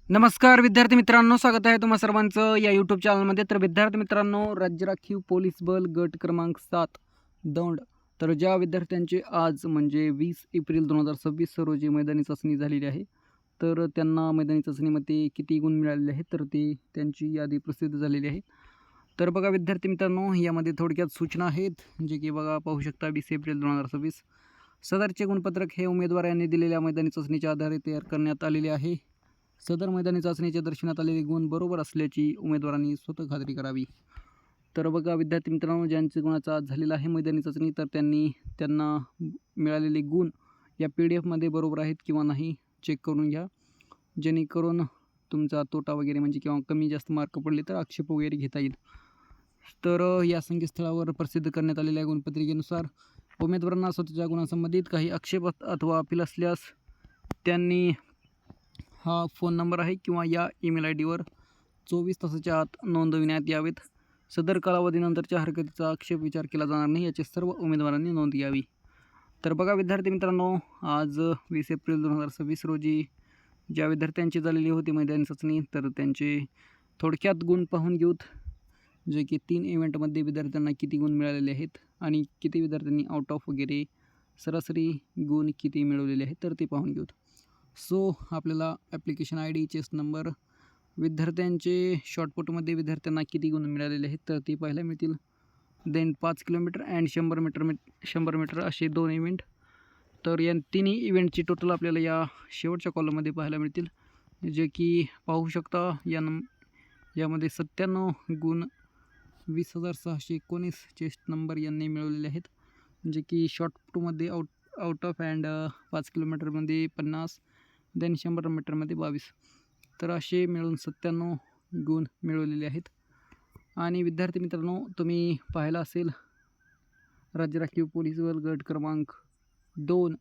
नमस्कार विद्यार्थी मित्रांनो, स्वागत आहे तुम्हा सर्वांचं या यूट्यूब चॅनलमध्ये. तर विद्यार्थी मित्रांनो, राज्य राखीव पोलीस बल गट क्रमांक 7 दौंड. तर ज्या विद्यार्थ्यांची आज म्हणजे 20 एप्रिल 2026 रोजी मैदानी चाचणी झालेली आहे, तर त्यांना मैदानी चाचणीमध्ये किती गुण मिळालेले आहेत तर त्यांची यादी प्रसिद्ध झालेली आहे. तर बघा विद्यार्थी मित्रांनो, यामध्ये थोडक्यात सूचना आहेत, जे की बघा पाहू शकता. 20 एप्रिल 2026 सदरचे गुणपत्रक हे उमेदवार यांनी दिलेल्या मैदानी चाचणीच्या आधारे तयार करण्यात आलेले आहे. सदर मैदानी चाचणीच्या दर्शनात आलेले गुण बरोबर असल्याची उमेदवारांनी स्वतः खात्री करावी. तर बघा विद्यार्थी मित्रांनो, ज्यांच्या गुणाचा आज झालेला आहे मैदानी चाचणी, तर त्यांना मिळालेले गुण या PDF बरोबर आहेत किंवा नाही चेक करून घ्या, जेणेकरून तुमचा तोटा वगैरे म्हणजे किंवा कमी जास्त मार्क पडले तर आक्षेप वगैरे घेता येईल. तर या संकेतस्थळावर प्रसिद्ध करण्यात आलेल्या गुणपत्रिकेनुसार उमेदवारांना स्वतःच्या गुणांसंबंधित काही आक्षेप अथवा अपील असल्यास त्यांनी हा फोन नंबर आहे किंवा या ईमेल ID वर 24 तासाच्या आत नोंदविण्यात यावेत. सदर कालावधीनंतरच्या हरकतीचा आक्षेप विचार केला जाणार नाही, याची सर्व उमेदवारांनी नोंद घ्यावी. तर बघा विद्यार्थी मित्रांनो, आज 20 एप्रिल 2026 रोजी ज्या विद्यार्थ्यांची झालेली होती मैदानी चाचणी, तर त्यांचे थोडक्यात गुण पाहून घेऊत, जे की 3 इव्हेंटमध्ये विद्यार्थ्यांना किती गुण मिळालेले आहेत आणि किती विद्यार्थ्यांनी आउट ऑफ वगैरे सरासरी गुण किती मिळवलेले आहेत तर ते पाहून घेऊत. सो आपल्याला ॲप्लिकेशन ID, चेस नंबर, विद्यार्थ्यांचे शॉर्टपुटमध्ये विद्यार्थ्यांना किती गुण मिळालेले आहेत तर ते पाहायला मिळतील. देन 5 किलोमीटर अँड 100 मीटर असे 2 इव्हेंट. तर या तिन्ही इव्हेंटची टोटल आपल्याला या शेवटच्या कॉलममध्ये पाहायला मिळतील, जे की पाहू शकता. यामध्ये 97 गुण 20,619 चेस्ट नंबर यांनी मिळवलेले आहेत, जे की शॉर्टपुटमध्ये आउट ऑफ अँड 5 किलोमीटरमध्ये 50, देन 100 मीटरमध्ये 22. तर असे मिळून 97 गुण मिळवलेले आहेत. आणि विद्यार्थी मित्रांनो, तुम्ही पाहिला असेल राज्य राखीव पोलीस बल गट क्रमांक 2,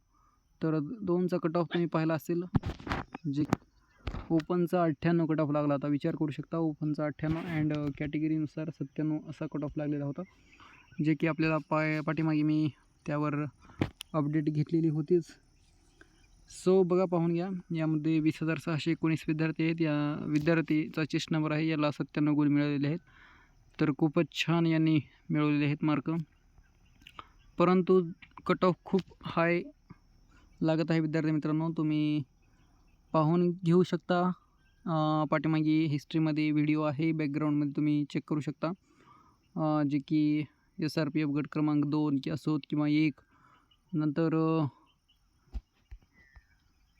तर 2चा कट ऑफ तुम्ही पाहिला असेल, जे ओपनचा 98 कट ऑफ लागला होता. विचार करू शकता, ओपनचा 98 अँड कॅटेगरीनुसार 97 असा कट ऑफ लागलेला होता, जे की आपल्याला पाठीमागे मी त्यावर अपडेट घेतलेली होतीच. सो बघा पाहून घ्या. यामध्ये 20,619 विद्यार्थी आहेत. या विद्यार्थीचा चेस्ट नंबर आहे, याला 97 गुण मिळालेले आहेत. तर खूपच छान यांनी मिळवलेले आहेत मार्क, परंतु कट ऑफ खूप हाय लागत आहे. विद्यार्थी मित्रांनो, तुम्ही पाहून घेऊ शकता. पाठीमागे हिस्ट्रीमध्ये व्हिडिओ आहे, बॅकग्राऊंडमध्ये तुम्ही चेक करू शकता, जे की SRPF गट क्रमांक 2 की असोत किंवा 1,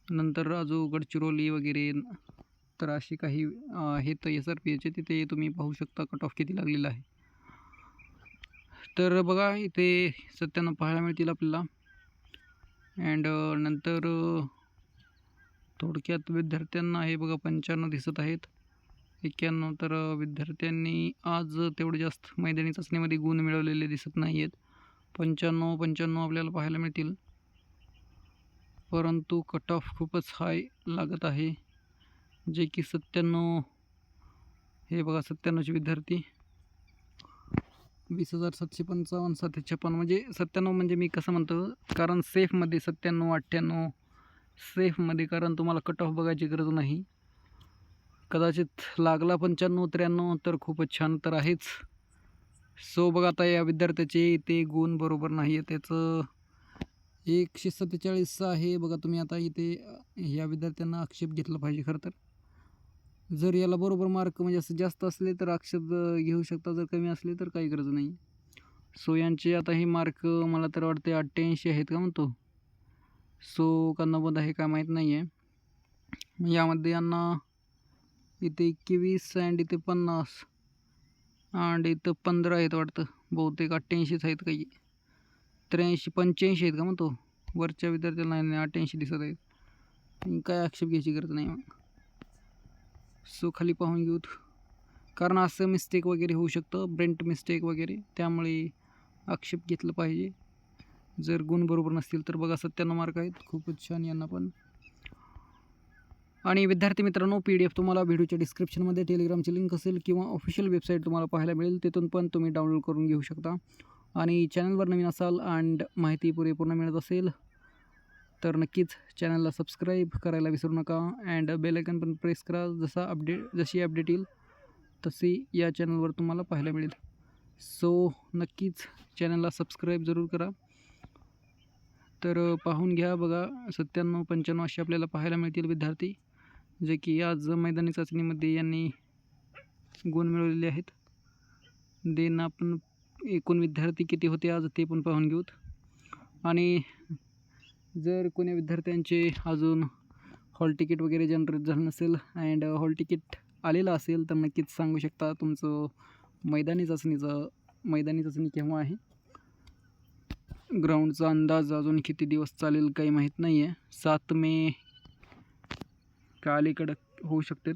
नंतर अजून गडचिरोली वगैरे, तर असे काही आहेत SRPFचे. तिथे तुम्ही पाहू शकता कट ऑफ किती लागलेला आहे. तर बघा इथे 97 पाहायला मिळतील आपल्याला. अँड नंतर थोडक्यात विद्यार्थ्यांना हे बघा 95 दिसत आहेत, 91. तर विद्यार्थ्यांनी आज तेवढे जास्त मैदानी चाचणीमध्ये गुण मिळवलेले दिसत नाही आहेत. 95 आपल्याला पाहायला मिळतील, परंतु कट ऑफ खूपच हाय लागत आहे, जे की 97. हे बघा 97चे विद्यार्थी 20,755, 756, म्हणजे 97 म्हणजे मी कसं म्हणतो, कारण सेफमध्ये 97, 98 सेफमध्ये, कारण तुम्हाला कट ऑफ बघायची गरज नाही. कदाचित लागला 95, 93 तर खूपच छान तर आहेच. सो बघा आता या विद्यार्थ्याचे ते गुण बरोबर नाही आहे, त्याचं 147 आहे. बघा तुम्ही आता इथे या विद्यार्थ्यांना आक्षेप घेतला पाहिजे खरं तर. जर याला बरोबर मार्क म्हणजे असं जास्त असले तर आक्षेप घेऊ शकता, जर कमी असले तर काही गरज नाही. सो यांचे आता हे मार्क मला तर वाटते 88 आहेत का म्हणतो, सो का 90 आहे काय माहीत नाही आहे. यामध्ये यांना इथे 21 अँड इथे 50 अँड इथं 15 आहेत वाटतं, बहुतेक 88च आहेत, काही 83, 85 आहेत का म्हणतो. वरच्या विद्यार्थ्यांना 88 दिसत आहेत, काय आक्षेप घ्यायची गरज नाही मग. सो खाली पाहून घेऊत, कारण असं मिस्टेक वगैरे होऊ शकतं, ब्रेंट मिस्टेक वगैरे, त्यामुळे आक्षेप घेतलं पाहिजे जर गुण बरोबर नसतील तर. बघा 97 मार्क आहेत, खूपच छान यांना पण. आणि विद्यार्थी मित्रांनो, PDF तुम्हाला व्हिडिओच्या डिस्क्रिप्शनमध्ये टेलिग्रामची लिंक असेल किंवा ऑफिशियल वेबसाईट तुम्हाला पाहायला मिळेल, तिथून पण तुम्ही डाउनलोड करून घेऊ शकता. आणि चॅनलवर नवीन असाल अँड माहिती पुरेपूर्ण मिळत असेल तर नक्कीच चॅनलला सबस्क्राईब करायला विसरू नका अँड बेल आयकन पण प्रेस करा. जशी अपडेट येईल तशी या चॅनलवर तुम्हाला पाहायला मिळेल. सो नक्कीच चॅनलला सबस्क्राईब जरूर करा. तर पाहून घ्या बघा, 97-95 असे आपल्याला पाहायला मिळतील विद्यार्थी जे की आज मैदानी चाचणीमध्ये यांनी गुण मिळवलेले आहेत. देन आपण एकूण विद्यार्थी किती होते आज ते पण पाहून घेऊत. आणि जर कोणी विद्यार्थ्यांचे अजून हॉल तिकीट वगैरे जनरेट झालं नसेल अँड हॉल तिकीट आलेलं असेल तर नक्कीच सांगू शकता तुमचं मैदानी चाचणी केव्हा आहे. ग्राउंडचा अंदाज अजून किती दिवस चालेल काही माहीत नाही आहे. 7 मे का अलीकडं होऊ शकते.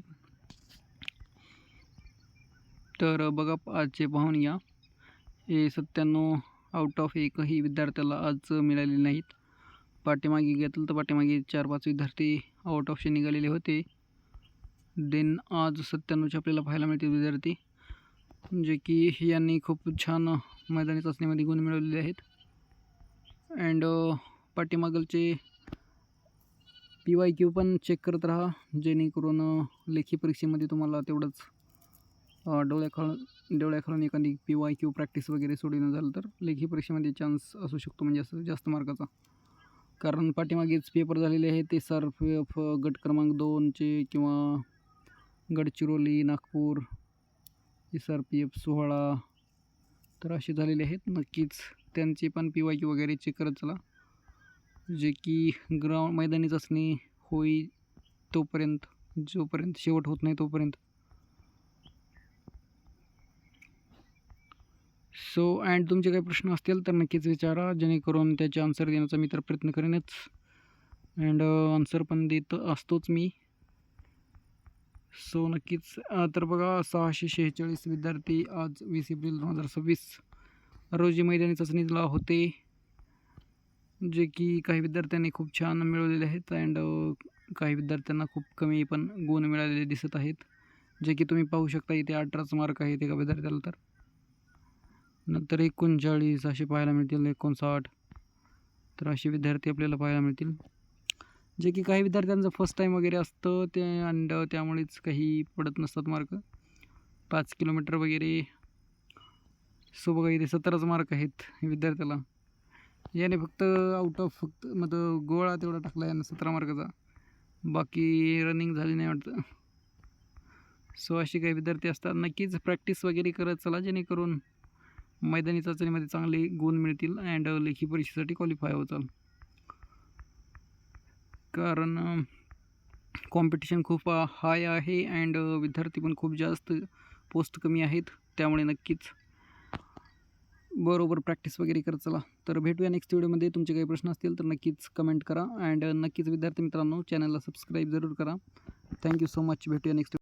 तर बघा आजचे पाहून या, हे 97 आउट ऑफ एकही विद्यार्थ्याला आज मिळालेले नाहीत. पाठीमागे घेतलं तर पाठीमागे 4-5 विद्यार्थी आउट ऑफचे निघालेले होते. देन आज 97चे आपल्याला पाहायला मिळतील विद्यार्थी जे की यांनी खूप छान मैदानी चाचणीमध्ये गुण मिळवलेले आहेत. अँड पाठीमागलचे PYQ पण चेक करत राहा जेणेकरून लेखी परीक्षेमध्ये तुम्हाला तेवढंच डोळ्याखालून एखादी PYQ प्रॅक्टिस वगैरे सोडून झालं तर लेखी परीक्षेमध्ये चान्स असू शकतो, म्हणजे असं जास्त मार्काचा. कारण पाठीमागेच पेपर झालेले आहेत ते SRPF गट क्रमांक 2चे किंवा गडचिरोली, नागपूर, SRPF 16 तर असे झालेले आहेत. नक्कीच त्यांचे पण PYQ वगैरे चेक करत चला जे की मैदानी चाचणी होई तोपर्यंत, जोपर्यंत शेवट होत नाही तोपर्यंत. सो अँड तुमचे काही प्रश्न असतील तर नक्कीच विचारा जेणेकरून त्याचे आन्सर देण्याचा मी तर प्रयत्न करेनच अँड आन्सर पण देत असतोच मी. सो नक्कीच तर बघा 646 विद्यार्थी आज 20 एप्रिल 2026 रोजी मैदानी चाचणीला होते जे की काही विद्यार्थ्यांनी खूप छान मिळवलेले आहेत अँड काही विद्यार्थ्यांना खूप कमी पण गुण मिळालेले दिसत आहेत जे की तुम्ही पाहू शकता. इथे 18च मार्क आहेत एका विद्यार्थ्याला, तर नंतर 39 असे पाहायला मिळतील, 59 तर असे विद्यार्थी आपल्याला पाहायला मिळतील जे की काही विद्यार्थ्यांचं फर्स्ट टाईम वगैरे असतं ते अँड त्यामुळेच काही पडत नसतात मार्क. 5 किलोमीटर वगैरे. सो बघा इथे 17च मार्क आहेत विद्यार्थ्याला. याने फक्त आउट ऑफ गोळा तेवढा टाकला यानं 17 मार्काचा, बाकी रनिंग झाली नाही वाटतं. सो असे काही विद्यार्थी असतात. नक्कीच प्रॅक्टिस वगैरे करत चला जेणेकरून मैदानी चाचणीमध्ये चांगले गुण मिळतील अँड लेखी परीक्षेसाठी क्वालिफाय होताल. कारण कॉम्पिटिशन खूप हाय आहे अँड विद्यार्थी पण खूप जास्त, पोस्ट कमी आहेत, त्यामुळे नक्कीच बरोबर प्रॅक्टिस वगैरे करत चला. तर भेटूया नेक्स्ट व्हिडिओमध्ये. तुमचे काही प्रश्न असतील तर नक्कीच कमेंट करा अँड नक्कीच विद्यार्थी मित्रांनो चॅनलला सबस्क्राईब जरूर करा. Thank you so much. भेटूया नेक्स्ट